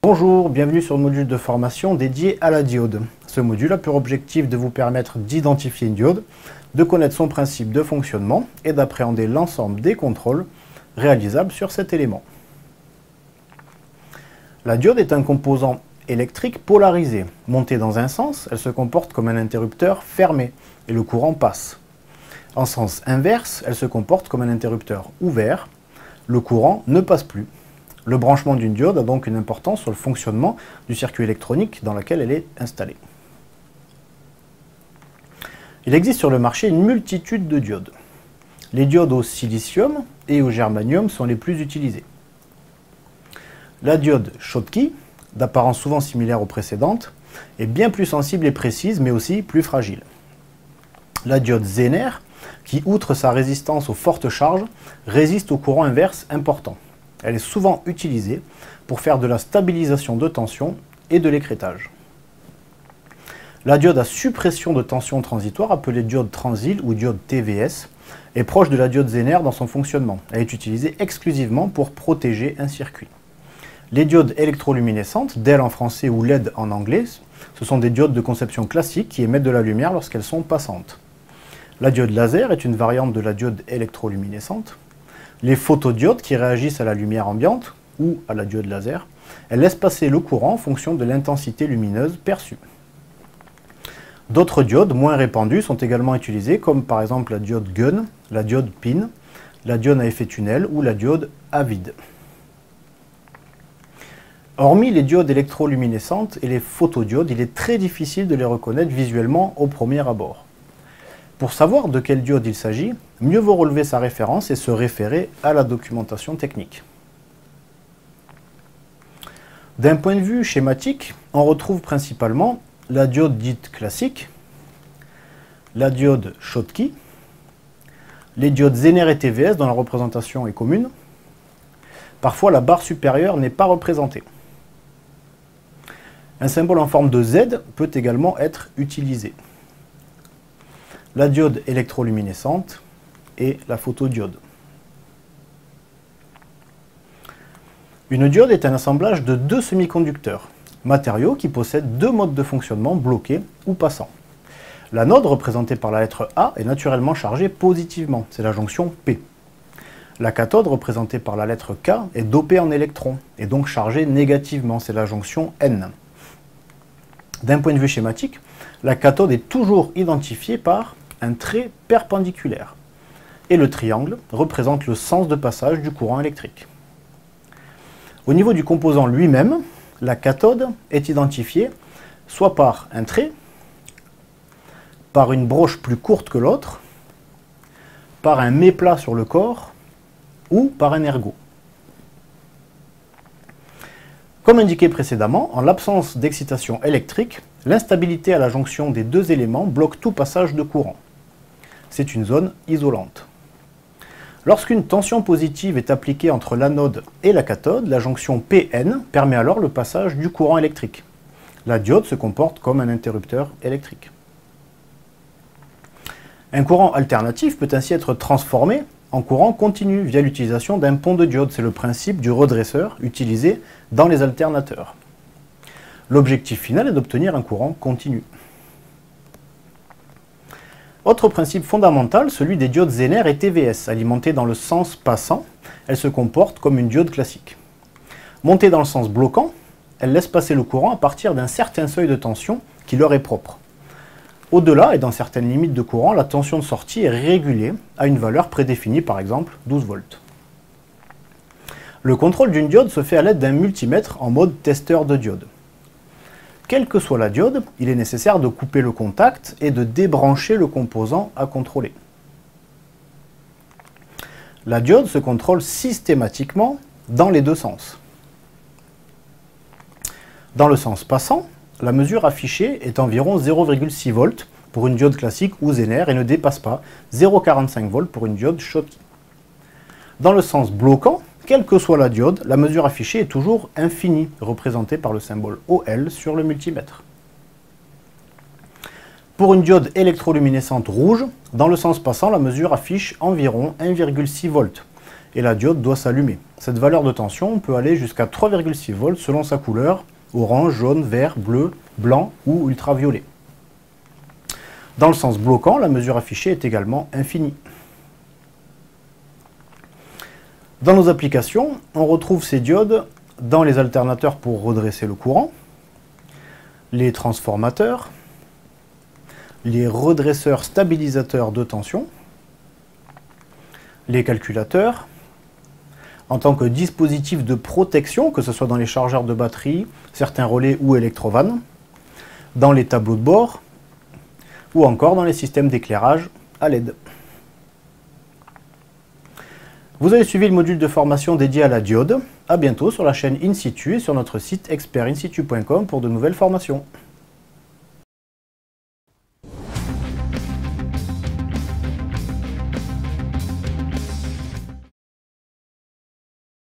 Bonjour, bienvenue sur le module de formation dédié à la diode. Ce module a pour objectif de vous permettre d'identifier une diode, de connaître son principe de fonctionnement et d'appréhender l'ensemble des contrôles réalisables sur cet élément. La diode est un composant électrique polarisé. Montée dans un sens, elle se comporte comme un interrupteur fermé et le courant passe. En sens inverse, elle se comporte comme un interrupteur ouvert, le courant ne passe plus. Le branchement d'une diode a donc une importance sur le fonctionnement du circuit électronique dans lequel elle est installée. Il existe sur le marché une multitude de diodes. Les diodes au silicium et au germanium sont les plus utilisées. La diode Schottky, d'apparence souvent similaire aux précédentes, est bien plus sensible et précise, mais aussi plus fragile. La diode Zener, qui, outre sa résistance aux fortes charges, résiste au courant inverse important. Elle est souvent utilisée pour faire de la stabilisation de tension et de l'écrêtage. La diode à suppression de tension transitoire, appelée diode transil ou diode TVS, est proche de la diode Zener dans son fonctionnement. Elle est utilisée exclusivement pour protéger un circuit. Les diodes électroluminescentes, DEL en français ou LED en anglais, ce sont des diodes de conception classique qui émettent de la lumière lorsqu'elles sont passantes. La diode laser est une variante de la diode électroluminescente. Les photodiodes qui réagissent à la lumière ambiante ou à la diode laser, elles laissent passer le courant en fonction de l'intensité lumineuse perçue. D'autres diodes moins répandues sont également utilisées comme par exemple la diode Gunn, la diode PIN, la diode à effet tunnel ou la diode à vide. Hormis les diodes électroluminescentes et les photodiodes, il est très difficile de les reconnaître visuellement au premier abord. Pour savoir de quelle diode il s'agit, mieux vaut relever sa référence et se référer à la documentation technique. D'un point de vue schématique, on retrouve principalement la diode dite classique, la diode Schottky, les diodes Zener et TVS dont la représentation est commune. Parfois, la barre supérieure n'est pas représentée. Un symbole en forme de Z peut également être utilisé. La diode électroluminescente et la photodiode. Une diode est un assemblage de deux semi-conducteurs, matériaux qui possèdent deux modes de fonctionnement bloqués ou passants. L'anode, représentée par la lettre A, est naturellement chargée positivement, c'est la jonction P. La cathode, représentée par la lettre K, est dopée en électrons, et donc chargée négativement, c'est la jonction N. D'un point de vue schématique, la cathode est toujours identifiée par un trait perpendiculaire, et le triangle représente le sens de passage du courant électrique. Au niveau du composant lui-même, la cathode est identifiée soit par un trait, par une broche plus courte que l'autre, par un méplat sur le corps ou par un ergot. Comme indiqué précédemment, en l'absence d'excitation électrique, l'instabilité à la jonction des deux éléments bloque tout passage de courant. C'est une zone isolante. Lorsqu'une tension positive est appliquée entre l'anode et la cathode, la jonction Pn permet alors le passage du courant électrique. La diode se comporte comme un interrupteur électrique. Un courant alternatif peut ainsi être transformé en courant continu via l'utilisation d'un pont de diode. C'est le principe du redresseur utilisé dans les alternateurs. L'objectif final est d'obtenir un courant continu. Autre principe fondamental, celui des diodes Zener et TVS. Alimentées dans le sens passant, elles se comportent comme une diode classique. Montées dans le sens bloquant, elles laissent passer le courant à partir d'un certain seuil de tension qui leur est propre. Au-delà et dans certaines limites de courant, la tension de sortie est régulée à une valeur prédéfinie, par exemple 12 volts. Le contrôle d'une diode se fait à l'aide d'un multimètre en mode testeur de diode. Quelle que soit la diode, il est nécessaire de couper le contact et de débrancher le composant à contrôler. La diode se contrôle systématiquement dans les deux sens. Dans le sens passant, la mesure affichée est environ 0,6 volts pour une diode classique ou Zener et ne dépasse pas 0,45 volts pour une diode Schottky. Dans le sens bloquant, quelle que soit la diode, la mesure affichée est toujours infinie, représentée par le symbole OL sur le multimètre. Pour une diode électroluminescente rouge, dans le sens passant, la mesure affiche environ 1,6 volts et la diode doit s'allumer. Cette valeur de tension peut aller jusqu'à 3,6 volts selon sa couleur, orange, jaune, vert, bleu, blanc ou ultraviolet. Dans le sens bloquant, la mesure affichée est également infinie. Dans nos applications, on retrouve ces diodes dans les alternateurs pour redresser le courant, les transformateurs, les redresseurs stabilisateurs de tension, les calculateurs, en tant que dispositif de protection, que ce soit dans les chargeurs de batterie, certains relais ou électrovannes, dans les tableaux de bord, ou encore dans les systèmes d'éclairage à LED. Vous avez suivi le module de formation dédié à la diode. À bientôt sur la chaîne InSitu et sur notre site expertinsitu.com pour de nouvelles formations.